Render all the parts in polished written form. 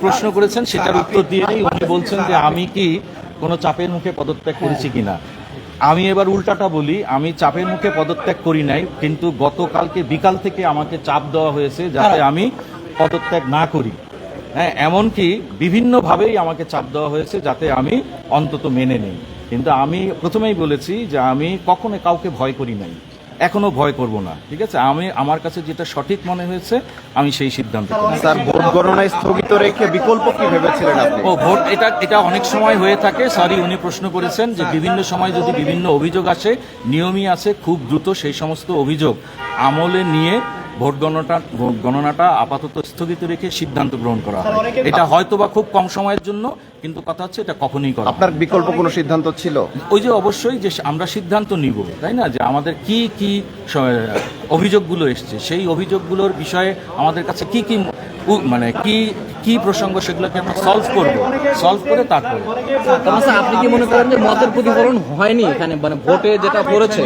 প্রশ্ন করেছেন সেটার উত্তর দিয়েই উনি বলছেন যে আমি কি কোনো চাপের মুখে পদত্যাগ করেছি কিনা। আমি এবার উল্টাটা বলি, আমি চাপের মুখে পদত্যাগ করি নাই, কিন্তু গতকালকে বিকাল থেকে আমাকে চাপ দেওয়া হয়েছে যাতে আমি পদত্যাগ না করি। হ্যাঁ, এমনকি বিভিন্নভাবেই আমাকে চাপ দেওয়া হয়েছে যাতে আমি অন্তত মেনে নিই। কিন্তু আমি প্রথমেই বলেছি যে আমি কখনো কাউকে ভয় করি নাই, এখনো ভয় করব না। ঠিক আছে, আমি আমার কাছে যেটা সঠিক মনে হয়েছে আমি সেই সিদ্ধান্ত নেব। স্যার, ভোট গণনায় স্থগিত রেখে বিকল্প কি ভেবেছিলেন আপনি? ও ভোট, এটা অনেক সময় হয়ে থাকে। সরি, উনি প্রশ্ন করেছেন যে বিভিন্ন সময় যদি বিভিন্ন অভিযোগ আসে, নিয়মই আছে খুব দ্রুত সেই সমস্ত অভিযোগ আমলে নিয়ে ভোট গণনাটা আপাতত স্থগিত রেখে সিদ্ধান্ত গ্রহণ করা হয়। এটা হয়তো বা খুব কম সময়ের জন্য, কিন্তু কথা হচ্ছে এটা কখনোই করা। আপনার বিকল্প কোনো সিদ্ধান্ত ছিল? ওই যে অবশ্যই যে আমরা সিদ্ধান্ত নিব, তাই না, যে আমাদের কি কি অভিযোগগুলো এসছে, সেই অভিযোগগুলোর বিষয়ে আমাদের কাছে কি কি মানে কি কি প্রসঙ্গ, সেগুলোকে আমরা সলভ করে তারপরে। আপনি কি মনে করেন যে মতের প্রতিফলন হয়নি এখানে, মানে ভোটে যেটা করেছে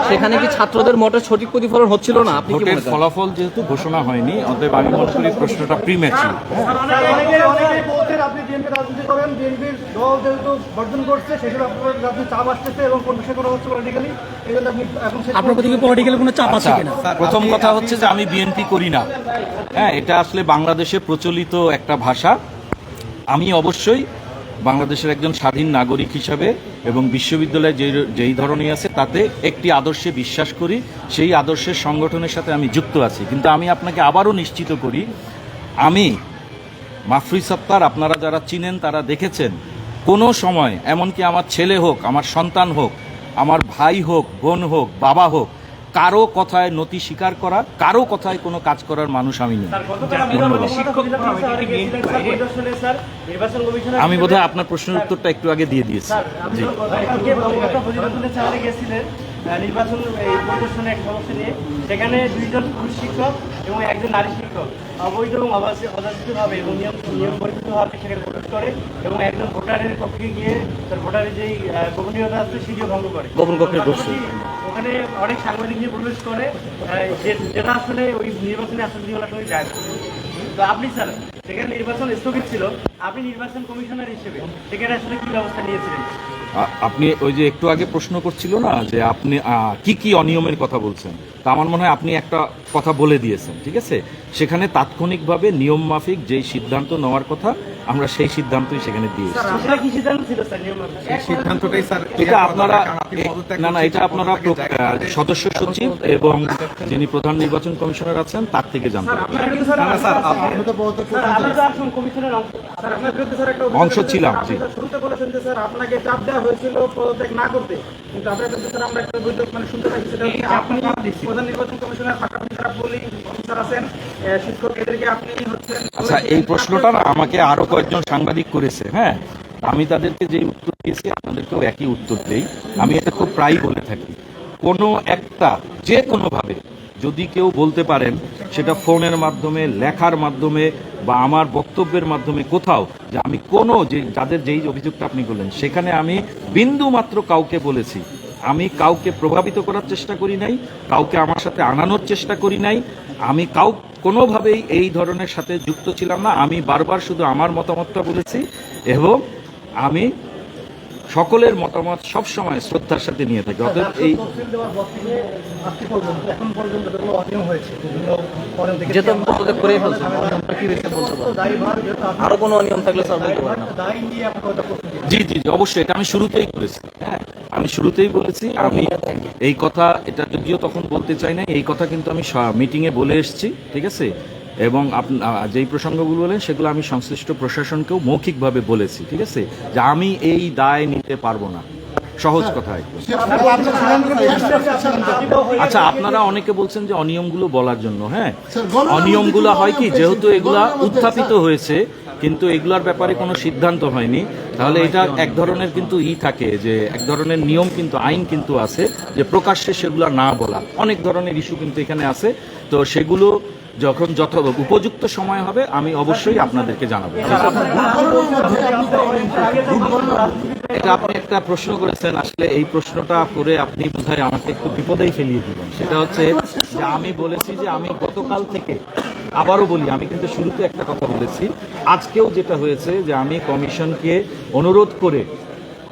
সেখানে কি ছাত্রদের মতের সঠিক প্রতিফলন হচ্ছিল না? আপনি কি ভোটের মনে করেন? ফলাফল যেহেতু ঘোষণা হয়নি, অতএব আমি মনে করি প্রশ্নটা প্রিম্যাচিউর। প্রথম কথা হচ্ছে যে আমি বিএনপি করি না। হ্যাঁ, এটা আসলে বাংলাদেশে প্রচলিত একটা ভাষা। আমি অবশ্যই বাংলাদেশের একজন স্বাধীন নাগরিক হিসাবে এবং বিশ্ববিদ্যালয়ে যেই ধরনের আছে তাতে একটি আদর্শে বিশ্বাস করি, সেই আদর্শের সংগঠনের সাথে আমি যুক্ত আছি। কিন্তু আমি আপনাকে আবারও নিশ্চিত করি, আমি মাফরুজ সত্তার, আপনারা যারা চিনেন তারা দেখেছেন, কোনো সময় এমনকি আমার ছেলে হোক, আমার সন্তান হোক, আমার ভাই হোক, বোন হোক, বাবা হোক, কারো কথায় নতি স্বীকার করা, কারো কথায় কোনো কাজ করার মানুষ আমি নই। আমি বোধহয় আপনার প্রশ্নের উত্তরটা একটু আগে দিয়ে দিয়েছি। জি, নির্বাচন পরিদর্শনে এক সমস্যা নিয়ে সেখানে 2 জন পুরুষ শিক্ষক এবং একজন নারী শিক্ষক অবৈধ এবং অযাচিতভাবে এবং নিয়ম পরিচিতভাবে সেখানে প্রবেশ করে এবং একজন ভোটারের পক্ষে গিয়ে তার ভোটারের যেই গোপনীয়তা আছে সেটিও ভঙ্গ করে। ওখানে অনেক সাংবাদিক নিয়ে প্রবেশ করে, যেটা আসলে ওই নির্বাচনে আসলে সময় যায়। তো আপনি স্যার, সেখানে নির্বাচন স্থগিত ছিল, আপনি নির্বাচন কমিশনার হিসেবে সেখানে আসলে কি ব্যবস্থা নিয়েছিলেন? আপনি ওই যে একটু আগে প্রশ্ন করছিল না যে আপনি কি কি অনিয়মের কথা বলছেন, তা আমার মনে হয় আপনি একটা কথা বলে দিয়েছেন। ঠিক আছে, সেখানে তাৎক্ষণিকভাবে নিয়ম মাফিক যেই সিদ্ধান্ত নেওয়ার কথা আমরা সেই সিদ্ধান্তই সেখানে দিয়েছি। এটা আপনারা এটা আপনারা সদস্য সচিব এবং যিনি প্রধান নির্বাচন কমিশনার আছেন তার থেকে জানতে অংশ ছিলাম। জি, আপনাকে চাপ দেওয়া হয়েছিল পদত্যাগ না করতে, কিন্তু আপনার কাছে স্যার আমরা একটা বৈঠক শুনতে পাচ্ছি, সেটা হচ্ছে আপনি প্রধান নির্বাচন কমিশনের পাশাপাশি যারা পোলিং অফিসার আছেন, শিক্ষক, এদেরকে আপনি হচ্ছেন। আচ্ছা, এই প্রশ্নটা না আমাকে আরো কয়েকজন সাংবাদিক করেছে। হ্যাঁ, আমি তাদেরকে যে উত্তর দিয়েছি আপনাদেরকেও একই উত্তর দেই। আমি এটা খুব প্রায়ই বলে থাকি, কোনো একটা যে কোনোভাবে যদি কেউ বলতে পারেন, সেটা ফোনের মাধ্যমে, লেখার মাধ্যমে বা আমার বক্তব্যের মাধ্যমে কোথাও, যে আমি কোনো যাদের যেই অভিযোগটা আপনি করলেন সেখানে আমি বিন্দু মাত্র কাউকে বলেছি, আমি কাউকে প্রভাবিত করার চেষ্টা করি নাই, কাউকে আমার সাথে আনানোর চেষ্টা করি নাই, আমি কোনোভাবেই এই ধরনের সাথে যুক্ত ছিলাম না। আমি বারবার শুধু আমার মতামতটা বলেছি এবং আমি সকলের মতামত সবসময় শ্রদ্ধার সাথে নিয়ে থাকি। অতএব এই আরো কোনো অনিয়ম থাকলে স্যার বলতে পারেন। জি জি জি, অবশ্যই এটা আমি শুরুতেই বলেছি। হ্যাঁ, আমি শুরুতেই বলেছি। আমি এই কথা, এটা যদিও তখন বলতে চাই না, এই কথা কিন্তু আমি মিটিংয়ে বলে এসেছি। ঠিক আছে, এবং যেই প্রসঙ্গগুলো বলেন সেগুলো আমি সংশ্লিষ্ট প্রশাসনকেও মৌখিকভাবে বলেছি। ঠিক আছে, যে আমি এই দায় নিতে পারবো না, সহজ কথায়। আচ্ছা, আপনারা অনেকে বলছেন যে অনিয়মগুলো বলার জন্য। হ্যাঁ, অনিয়মগুলো হয় কি, যেহেতু এগুলা উত্থাপিত হয়েছে কিন্তু এগুলার ব্যাপারে কোনো সিদ্ধান্ত হয়নি, তাহলে এটা এক ধরনের কিন্তু থাকে, যে এক ধরনের নিয়ম কিন্তু, আইন কিন্তু আছে যে প্রকাশ্যে সেগুলো না বলা। অনেক ধরনের ইস্যু কিন্তু এখানে আছে, তো সেগুলো যখন উপযুক্ত সময় হবে আমি অবশ্যই আপনাদেরকে জানাবো। এটা আপনি একটা প্রশ্ন করেছেন, আসলে এই প্রশ্নটা করে আপনি বোধহয় আমাকে একটু বিপদেই ফেলিয়ে দিবেন। সেটা হচ্ছে যে আমি বলেছি যে আমি গতকাল থেকে আবারও বলি, আমি কিন্তু শুরুতে একটা কথা বলেছি, আজকেও যেটা হয়েছে যে আমি কমিশনকে অনুরোধ করে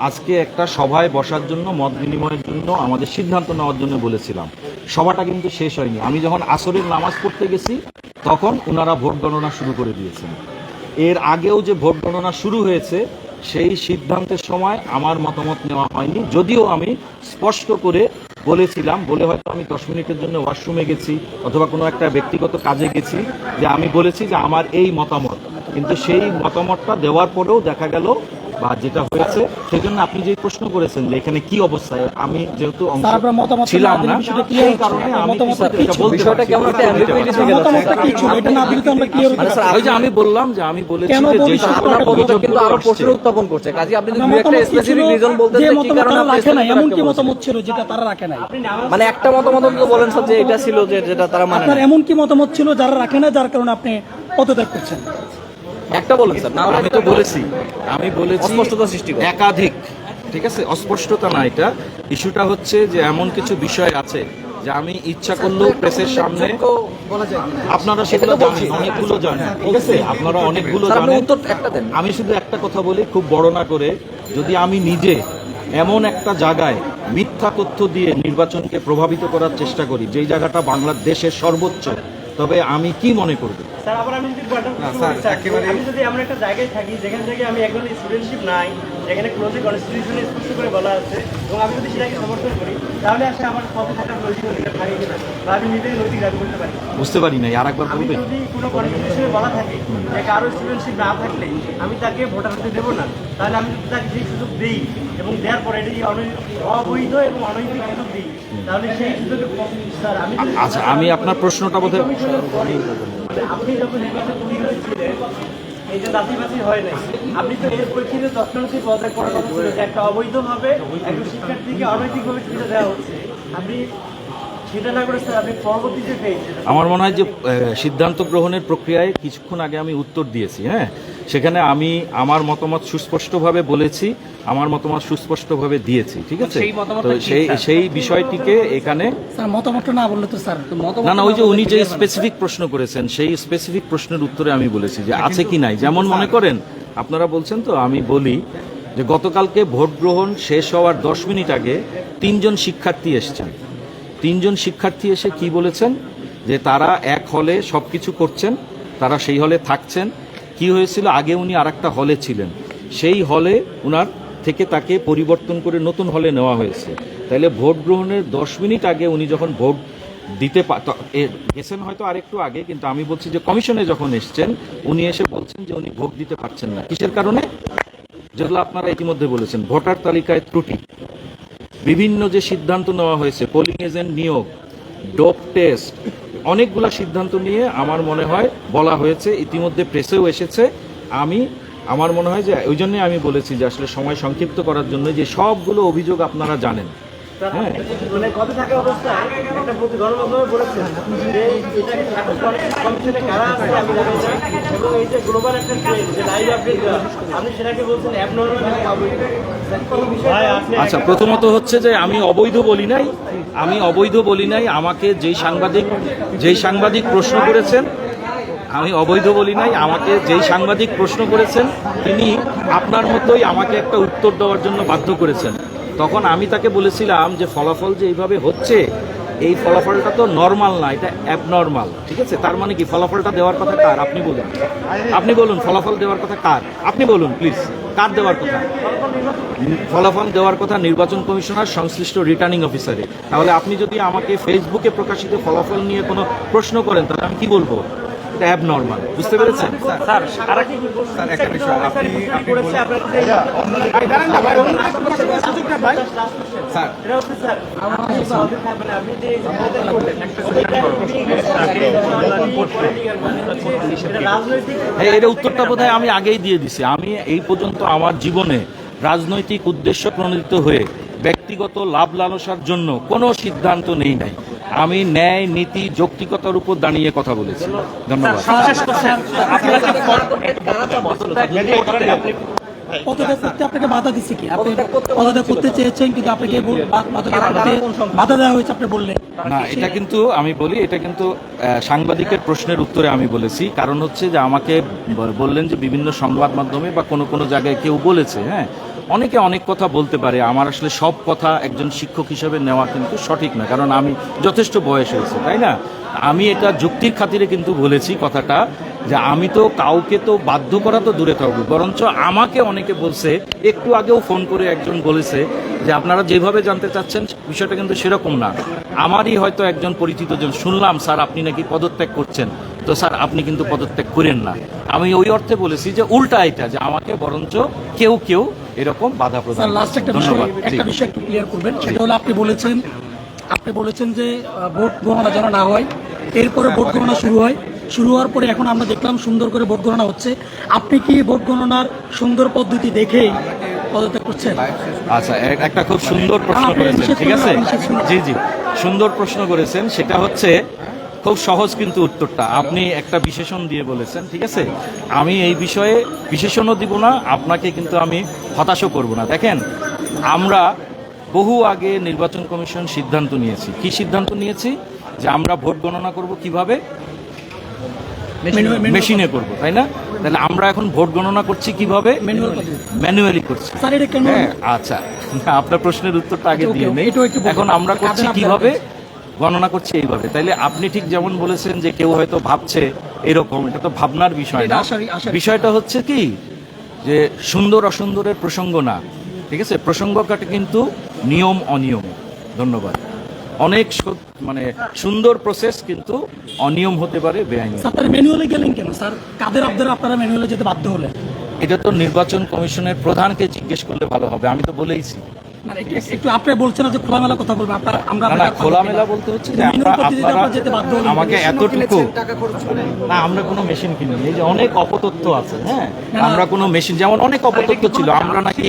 আজকে একটা সভায় বসার জন্য, মত বিনিময়ের জন্য, আমাদের সিদ্ধান্ত নেওয়ার জন্য বলেছিলাম। সভাটা কিন্তু শেষ হয়নি। আমি যখন আসরের নামাজ পড়তে গেছি তখন ওনারা ভোট গণনা শুরু করে দিয়েছেন। এর আগেও যে ভোট গণনা শুরু হয়েছে সেই সিদ্ধান্তের সময় আমার মতামত নেওয়া হয়নি, যদিও আমি স্পষ্ট করে বলেছিলাম, বলে হয়তো আমি 10 মিনিটের জন্য ওয়াশরুমে গেছি অথবা কোনো একটা ব্যক্তিগত কাজে গেছি, যে আমি বলেছি যে আমার এই মতামত, কিন্তু সেই মতামতটা দেওয়ার পরেও দেখা গেল বা যেটা হয়েছে, সেই জন্য আপনি যে প্রশ্ন করেছেন যে এখানে কি অবস্থায়, আমি যেহেতু অংশ ছিলাম না সেই কারণে আমি এটা বলতে বিষয়টা কেমন একটা ambiguity থেকে যাচ্ছে। ওই যে আমি বললাম যে আমি বলেছি যে যে সকল আপনার পদত্যাগ কিন্তু অভিযোগগুলো আরো আসছে, প্রশ্ন উত্থাপন করছে। কাজে আপনি যদি একটা স্পেসিফিক রিজন বলতে যে কি মতামত কারণে তারা আপনি রাখে নাই, এমন কি বলছেন? মতামত ছিল যেটা তারা রাখে নাই? মানে একটা মতামত তো বলেন স্যার যে এটা ছিল যে যেটা তারা মানে আপনার না। এমন কি মতামত ছিল যারা রাখে না, যার কারণে আপনি পদত্যাগ করছেন? একটা বলেন স্যার, না হলে আমি তো বলেছি, আমি বলেছি অস্পষ্টতা সৃষ্টি করে। একাধিক, ঠিক আছে, অস্পষ্টতা না, এটা ইস্যুটা হচ্ছে যে এমন কিছু বিষয় আছে যে আমি ইচ্ছা করলেও প্রেসের সামনে, আপনারা সেগুলো জানেন, অনেকগুলো জানেন, ঠিক আছে, আপনারা অনেকগুলো স্যার আপনি জানেন। উত্তর একটা দেন। আমি শুধু একটা কথা বলি, খুব বড় না করে, যদি আমি নিজে এমন একটা জায়গায় মিথ্যা তথ্য দিয়ে নির্বাচনকে প্রভাবিত করার চেষ্টা করি, যেই জায়গাটা বাংলাদেশের সর্বোচ্চ, তবে আমি কি মনে করব? স্যার আবার আমি যদি একটা প্রশ্ন করি, স্যার, আমি যদি এমন একটা জায়গায় থাকি যেখান থেকে আমি একজন স্টুডেন্টশিপ নাই, যেখানে ক্লোজে কনস্টিটিউশনে স্পষ্ট করে বলা আছে, এবং আমি যদি সেটাকে সমর্থন করি, তাহলে আসলে আমার পথে থাকার নৈতিক অধিকার থাকে কিনা, বা আমি নিজেই নৈতিক দাবি করতে পারি। বুঝতে পারি নাই, আর একবার আমি বলবেন? যদি কোনো কনস্টিটিউশনে বলা থাকে যে কারো স্টুডেন্টশিপ না থাকলে আমি তাকে ভোটার হতে দেবো না, তাহলে আমি যদি তাকে সেই সুযোগ দিই এবং দেওয়ার পরে এটি অবৈধ এবং অনৈতিক সুযোগ দিই, তাহলে সেই সুযোগে স্যার আমি যদি- আচ্ছা, আমি আপনার প্রশ্নটা বোধহয় আপনি যখন নির্বাচন ছিলেন, এই যে দাঁতিবাতি হয় নাই, আপনি তো এর প্রেক্ষিতে দর্শনকে পদত্যাগ করার কথা ছিল যে একটা অবৈধভাবে একজন শিক্ষার্থীকে অনৈতিকভাবে সুবিধা দেওয়া হচ্ছে, আপনি সেটা না করে স্যার আপনি পরবর্তীতে পেয়েছেন। আমার মনে হয় যে সিদ্ধান্ত গ্রহণের প্রক্রিয়ায় কিছুক্ষণ আগে আমি উত্তর দিয়েছি, হ্যাঁ, সেখানে আমি আমার মতামত সুস্পষ্টভাবে বলেছি, আমার মতামত সুস্পষ্টভাবে দিয়েছি, ঠিক আছে, তো সেই বিষয়টিকে এখানে স্যার মতামতটা না বললে তো স্যার না না, ওই যে উনি যে স্পেসিফিক প্রশ্ন করেছেন সেই স্পেসিফিক প্রশ্নের উত্তরে আমি বলেছি যে আছে কি নাই, যেমন মনে করেন আপনারা বলছেন, তো আমি বলি যে গতকালকে ভোট গ্রহণ শেষ হওয়ার 10 মিনিট আগে 3জন শিক্ষার্থী এসেছেন। 3জন শিক্ষার্থী এসে কি বলেছেন যে তারা এক হলে সবকিছু করছেন, তারা সেই হলে থাকছেন। কি হয়েছিল, আগে উনি আরেকটা হলে ছিলেন, সেই হলে উনার থেকে তাকে পরিবর্তন করে নতুন হলে নেওয়া হয়েছে। তাইলে ভোট গ্রহণের 10 মিনিট আগে উনি যখন ভোট দিতে গেছেন, হয়তো আরেকটু আগে, কিন্তু আমি বলছি যে কমিশনে যখন এসছেন উনি এসে বলছেন যে উনি ভোট দিতে পারছেন না। কিসের কারণে? যেগুলো আপনারা ইতিমধ্যে বলেছেন, ভোটার তালিকায় ত্রুটি, বিভিন্ন যে সিদ্ধান্ত নেওয়া হয়েছে, পোলিং এজেন্ট নিয়োগ, ডোপ টেস্ট, অনেকগুলা সিদ্ধান্ত নিয়ে আমার মনে হয় বলা হয়েছে, ইতিমধ্যে প্রেসেও এসেছে। আমার মনে হয় যে ওই জন্যই আমি বলেছি যে আসলে সময় সংক্ষিপ্ত করার জন্য, যে সবগুলো অভিযোগ আপনারা জানেন। হ্যাঁ, মানে কথা থাকা অবস্থায় একটা প্রতি গণমাধ্যমে বলেছেন যে এটা এখন কমিশনে কারা আছে আমি জানি না, এবং এই যে গ্লোবাল একটা ট্রেন্ড যে লাইভ আপডেট দেওয়া, আপনি সেটাকে বলছেন অ্যাবনর্মাল এবং অবৈধ। কোনো বিষয় আচ্ছা, প্রথমত হচ্ছে যে আমি অবৈধ বলি নাই, আমি অবৈধ বলি নাই। আমাকে যেই সাংবাদিক প্রশ্ন করেছেন, আমি অবৈধ বলি নাই। আমাকে যেই সাংবাদিক প্রশ্ন করেছেন তিনি আপনার মতোই আমাকে একটা উত্তর দেওয়ার জন্য বাধ্য করেছেন। তখন আমি তাকে বলেছিলাম যে ফলাফল যে এইভাবে হচ্ছে, এই ফলাফলটা তো নর্মাল না, এটা অ্যাবনর্মাল, ঠিক আছে। তার মানে কি, ফলাফলটা দেওয়ার কথা কার? আপনি বলুন, আপনি বলুন ফলাফল দেওয়ার কথা কার? আপনি বলুন প্লিজ, কার দেওয়ার কথা? ফলাফল দেওয়ার কথা নির্বাচন কমিশনার, সংশ্লিষ্ট রিটার্নিং অফিসারে। তাহলে আপনি যদি আমাকে ফেসবুকে প্রকাশিত ফলাফল নিয়ে কোনো প্রশ্ন করেন, তাহলে আমি কি বলবো? এটা অ্যাবনর্মাল, বুঝতে পেরেছেন? স্যার একটা বিষয় আপনি করেছে আপনার স্যার এটা হচ্ছে স্যার আপনি যে রাজনৈতিক হ্যাঁ, এর উত্তরটা বোধহয় আমি আগেই দিয়ে দিছি। আমি এই পর্যন্ত আমার জীবনে রাজনৈতিক উদ্দেশ্য প্রণোদিত হয়ে ব্যক্তিগত লাভ লালসার জন্য কোনো সিদ্ধান্ত নেই নাই। আমি ন্যায়, নীতি, যৌক্তিকতার উপর দাঁড়িয়ে কথা বলেছি। ধন্যবাদ। পদত্যাগ করতে আপনাকে বাধা দিচ্ছে কি? আপনি পদত্যাগ করতে চেয়েছেন কিন্তু আপনাকে পদত্যাগ করতে বাধা দেওয়া হয়েছে আপনি বললেন। না, এটা কিন্তু আমি বলি, এটা কিন্তু সাংবাদিকের প্রশ্নের উত্তরে আমি বলেছি। কারণ হচ্ছে যে আমাকে বললেন যে বিভিন্ন সংবাদ মাধ্যমে বা কোনো কোনো জায়গায় কেউ বলেছে, হ্যাঁ, অনেকে অনেক কথা বলতে পারে। আমার আসলে সব কথা একজন শিক্ষক হিসেবে নেওয়া কিন্তু সঠিক না, কারণ আমি যথেষ্ট বয়স হয়েছে, তাই না? আমি এটা যুক্তির খাতিরে কিন্তু বলেছি কথাটা, যে আমি তো কাউকে তো বাধ্য করা তো দূরে থাকবো, বরঞ্চ আমাকে অনেকে বলছে, একটু আগেও ফোন করে একজন বলেছে যে আপনারা যেভাবে জানতে চাচ্ছেন বিষয়টা কিন্তু সেরকম না। আমারই হয়তো একজন পরিচিত জন, শুনলাম স্যার আপনি নাকি পদত্যাগ করছেন, তো স্যার আপনি কিন্তু পদত্যাগ করেন না। আমি ওই অর্থে বলেছি যে উল্টা এটা, যে আমাকে বরঞ্চ কেউ কেউ এরকম বাধা প্রদান স্যার লাস্ট একটা করছে। বিষয়, ধন্যবাদ। জি। একটা বিষয় একটু ক্লিয়ার করবেন, সেটা হলো আপনি বলেছেন যে ভোট গণনা যেন না হয়, এরপরে ভোট গণনা শুরু হওয়ার পরে এখন আমরা দেখলাম সুন্দর করে ভোট গণনা হচ্ছে। আপনি কি ভোট গণনার সুন্দর পদ্ধতি দেখেই পদত্যাগ করছেন? আচ্ছা, একটা খুব সুন্দর প্রশ্ন করেছেন, ঠিক আছে? জি জি, সুন্দর প্রশ্ন করেছেন। সেটা হচ্ছে খুব সহজ কিন্তু উত্তরটা আপনি একটা বিশেষণ দিয়ে বলেছেন, ঠিক আছে? আমি এই বিষয়ে বিশেষণও দিব না, আপনাকে কিন্তু আমি হতাশও করব না। দেখেন, আমরা বহু আগে নির্বাচন কমিশন সিদ্ধান্ত নিয়েছি। কি সিদ্ধান্ত নিয়েছি? যে আমরা ভোট গণনা করব কিভাবে? মেশিনে করব, তাই না? তাহলে আমরা এখন ভোট গণনা করছি কিভাবে? ম্যানুয়ালি করছি। স্যার এটা কেন? হ্যাঁ, আচ্ছা, আপনার প্রশ্নের উত্তরটা আগে আচ্ছা, দিয়ে ওকে, নেই। এটাও একটু বলুন। এখন আমরা করছি কাদের কিভাবে? আপনারা গণনা করছি এইভাবে। তাইলে আপনি ঠিক যেমন বলেছেন যে কেউ হয়তো ভাবছে এরকম, এটা তো ভাবনার বিষয় না। এটা আশারই। বিষয়টা হচ্ছে কি, যে সুন্দর অসুন্দরের প্রসঙ্গ না, ঠিক আছে? প্রসঙ্গটা কিন্তু নিয়ম অনিয়ম। ধন্যবাদ। অনেক মানে সুন্দর প্রসেস কিন্তু অনিয়ম হতে পারে, বেআইনি। স্যার তারা ম্যানুয়ালে গেলেন কেন স্যার? কাদের আপনারা ম্যানুয়ালে যেতে বাধ্য হলেন? এটা তো নির্বাচন কমিশনের প্রধানকে জিজ্ঞেস করলে ভালো হবে, আমি তো বলেইছি। মানে একটু আপনি বলছেন না যে খোলামেলা কথা বলবেন, আমরা না, খোলামেলা বলতে হচ্ছে যে আপনারা যেতে বাধ্য হলেন। আমাকে এতটুকু, না আমরা কোনো মেশিন কিনিনি। এই যে অনেক অপতথ্য আছে, হ্যাঁ, আমরা কোনো মেশিন, যেমন অনেক অপতথ্য ছিল, আমরা নাকি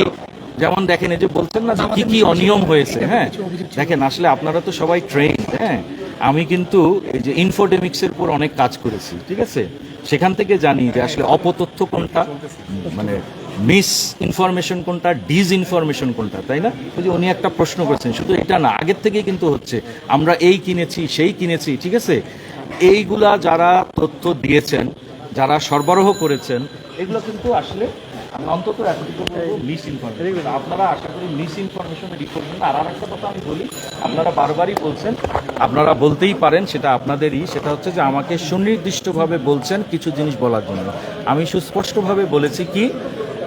যেমন দেখেন এই যে বলছেন না যে কি কি অনিয়ম হয়েছে, হ্যাঁ, দেখেন আসলে আপনারা তো সবাই ট্রেন, হ্যাঁ, আমি কিন্তু এই যে ইনফোডেমিক্সের উপর অনেক কাজ করেছি, ঠিক আছে? সেখান থেকে জানি যে আসলে অপতথ্য কোনটা, মানে মিস ইনফরমেশন কোনটা, ডিস ইনফরমেশন কোনটা, তাই না? ওই যে উনি একটা প্রশ্ন করেছেন, শুধু এটা না, আগের থেকেই কিন্তু হচ্ছে আমরা এই কিনেছি সেই কিনেছি, ঠিক আছে? এইগুলা যারা তথ্য দিয়েছেন, যারা সরবরাহ করেছেন, এগুলো কিন্তু আসলে আমি অন্তত এতটুকু বলবো মিস ইনফরমেশন। আপনারা আশা করি মিস ইনফরমেশনে রিপোর্ট করবেন। আর আরেকটা কথা আমি বলি, আপনারা বারবারই বলছেন, আপনারা বলতেই পারেন, সেটা আপনাদেরই, সেটা হচ্ছে যে আমাকে সুনির্দিষ্টভাবে বলছেন কিছু জিনিস বলার জন্য। আমি সুস্পষ্টভাবে বলেছি কি,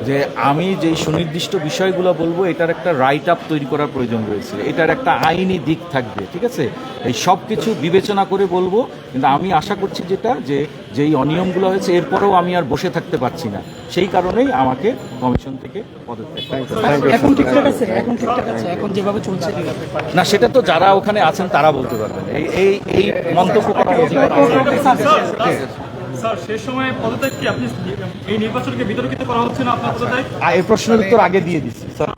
যে আমি যেই সুনির্দিষ্ট বিষয়গুলো বলবো এটার একটা রাইট আপ তৈরি করার প্রয়োজন রয়েছে, এটার একটা আইনি দিক থাকবে, ঠিক আছে? এই সব কিছু বিবেচনা করে বলবো। কিন্তু আমি আশা করছি যেটা, যে যেই অনিয়মগুলো হয়েছে এরপরেও আমি আর বসে থাকতে পারছি না, সেই কারণেই আমাকে কমিশন থেকে পদত্যাগ করতে হবে। এখন ঠিকঠাক আছে? এখন ঠিকঠাক আছে? এখন যেভাবে চলছে না, সেটা তো যারা ওখানে আছেন তারা বলতে পারবেন। এই মন্তব্য করার অধিকার আমাদের নেই। স্যার শেষ সময়ে পদত্যাগ কি আপনি এই নির্বাচনকে বিতর্কিত করা হচ্ছে না আপনার পদত্যাগ? এই প্রশ্নের উত্তর আগে দিয়ে দিচ্ছি স্যার।